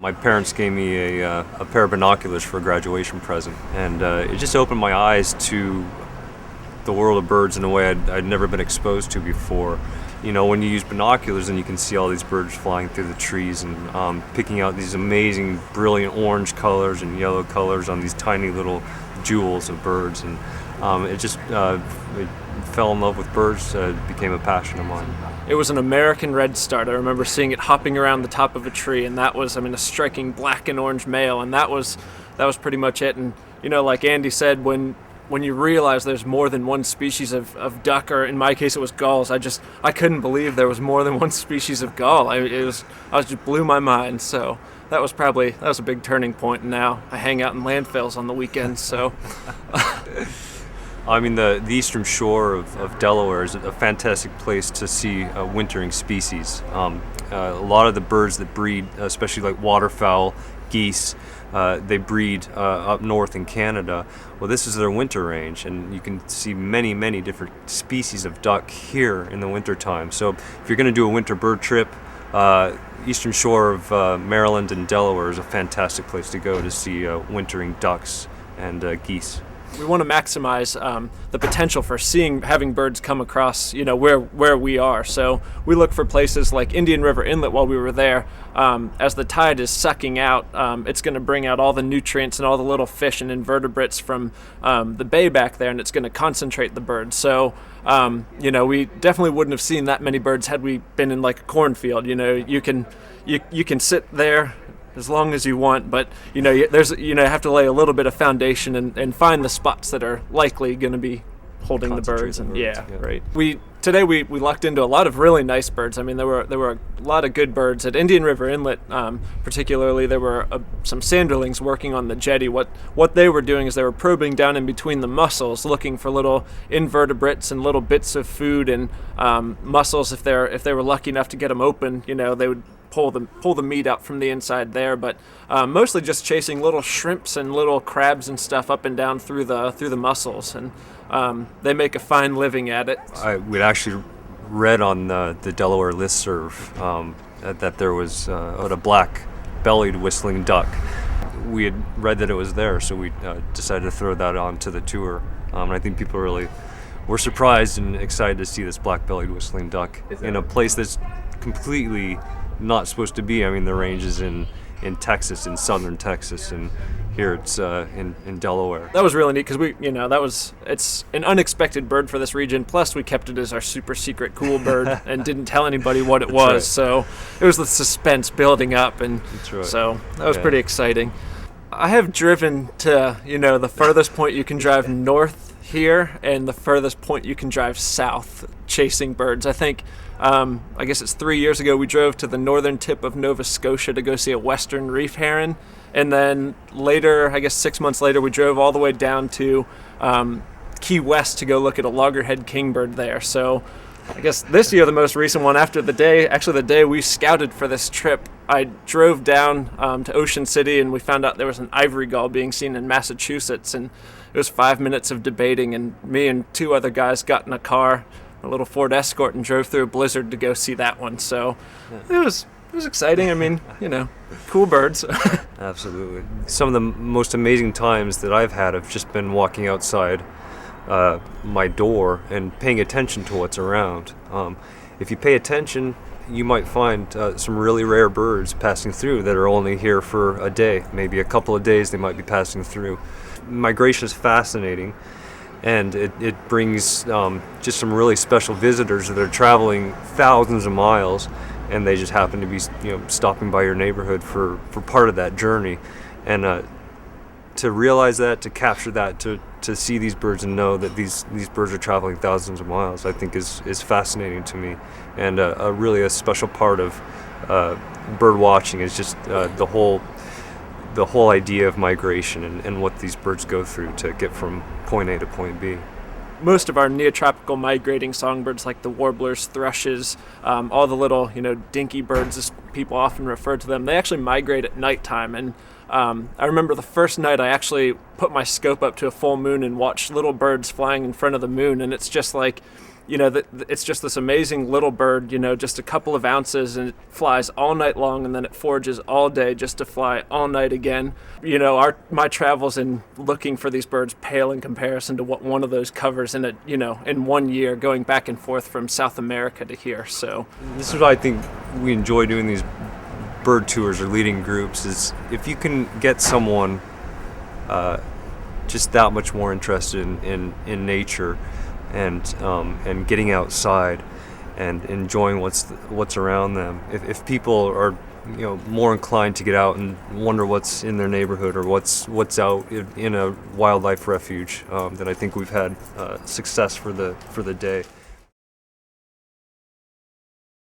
My parents gave me a pair of binoculars for a graduation present, and it just opened my eyes to the world of birds in a way I'd never been exposed to before. You know, when you use binoculars and you can see all these birds flying through the trees and picking out these amazing, brilliant orange colors and yellow colors on these tiny little jewels of birds, and it fell in love with birds, became a passion of mine. It was an American redstart. I remember seeing it hopping around the top of a tree, and that was, a striking black and orange male, and that was pretty much it. And like Andy said, when you realize there's more than one species of duck, or in my case it was gulls, I couldn't believe there was more than one species of gull. I just blew my mind. So that was a big turning point. And now I hang out in landfills on the weekends. So. I mean, the eastern shore of Delaware is a fantastic place to see wintering species. A lot of the birds that breed, especially like waterfowl, geese, they breed up north in Canada. Well, this is their winter range, and you can see many, many different species of duck here in the wintertime. So if you're going to do a winter bird trip, eastern shore of Maryland and Delaware is a fantastic place to go to see wintering ducks and geese. We want to maximize the potential for having birds come across, where we are. So we look for places like Indian River Inlet while we were there. As the tide is sucking out, it's going to bring out all the nutrients and all the little fish and invertebrates from the bay back there, and it's going to concentrate the birds. So, we definitely wouldn't have seen that many birds had we been in like a cornfield. You can sit there as long as you want, but you have to lay a little bit of foundation and find the spots that are likely going to be holding the birds. And yeah, right. Today we lucked into a lot of really nice birds. I mean, there were a lot of good birds at Indian River Inlet. Particularly, there were some sanderlings working on the jetty. What they were doing is they were probing down in between the mussels, looking for little invertebrates and little bits of food and mussels. If they were lucky enough to get them open, they would pull the meat out from the inside there, but mostly just chasing little shrimps and little crabs and stuff up and down through the mussels, and they make a fine living at it. We'd actually read on the Delaware listserv that there was a black-bellied whistling duck. We had read that it was there, so we decided to throw that onto the tour. And I think people really were surprised and excited to see this black-bellied whistling duck in a place that's completely not supposed to be. I mean, the range is in Texas, in southern Texas, and here it's in Delaware. That was really neat because it's an unexpected bird for this region. Plus, we kept it as our super secret cool bird and didn't tell anybody what it was. Right. So it was the suspense building up, and right. So that was pretty exciting. I have driven to the furthest point you can drive north here and the furthest point you can drive south chasing birds. I think I guess it's 3 years ago we drove to the northern tip of Nova Scotia to go see a western reef heron, and then later, I guess 6 months later, we drove all the way down to Key West to go look at a loggerhead kingbird there. So I guess this year the most recent one, after the day we scouted for this trip, I drove down to Ocean City, and we found out there was an ivory gull being seen in Massachusetts, and it was 5 minutes of debating, and me and two other guys got in a car, a little Ford Escort, and drove through a blizzard to go see that one. So it was exciting. I mean, cool birds. Absolutely. Some of the most amazing times that I've had have just been walking outside my door and paying attention to what's around. If you pay attention, you might find some really rare birds passing through that are only here for a day, maybe a couple of days they might be passing through. Migration is fascinating, and it brings just some really special visitors that are traveling thousands of miles, and they just happen to be stopping by your neighborhood for part of that journey. And to realize that, to capture that, to see these birds and know that these birds are traveling thousands of miles, I think is fascinating to me, and really a special part of bird watching is just the whole idea of migration and what these birds go through to get from point A to point B. Most of our neotropical migrating songbirds, like the warblers, thrushes, all the little, dinky birds, as people often refer to them, they actually migrate at nighttime. And I remember the first night I actually put my scope up to a full moon and watched little birds flying in front of the moon, and it's just like, it's just this amazing little bird, just a couple of ounces, and it flies all night long, and then it forages all day just to fly all night again. My travels in looking for these birds pale in comparison to what one of those covers in 1 year, going back and forth from South America to here. So this is why I think we enjoy doing these bird tours or leading groups, is if you can get someone just that much more interested in nature and getting outside and enjoying what's around them. If people are more inclined to get out and wonder what's in their neighborhood or what's out in a wildlife refuge, then I think we've had success for the day.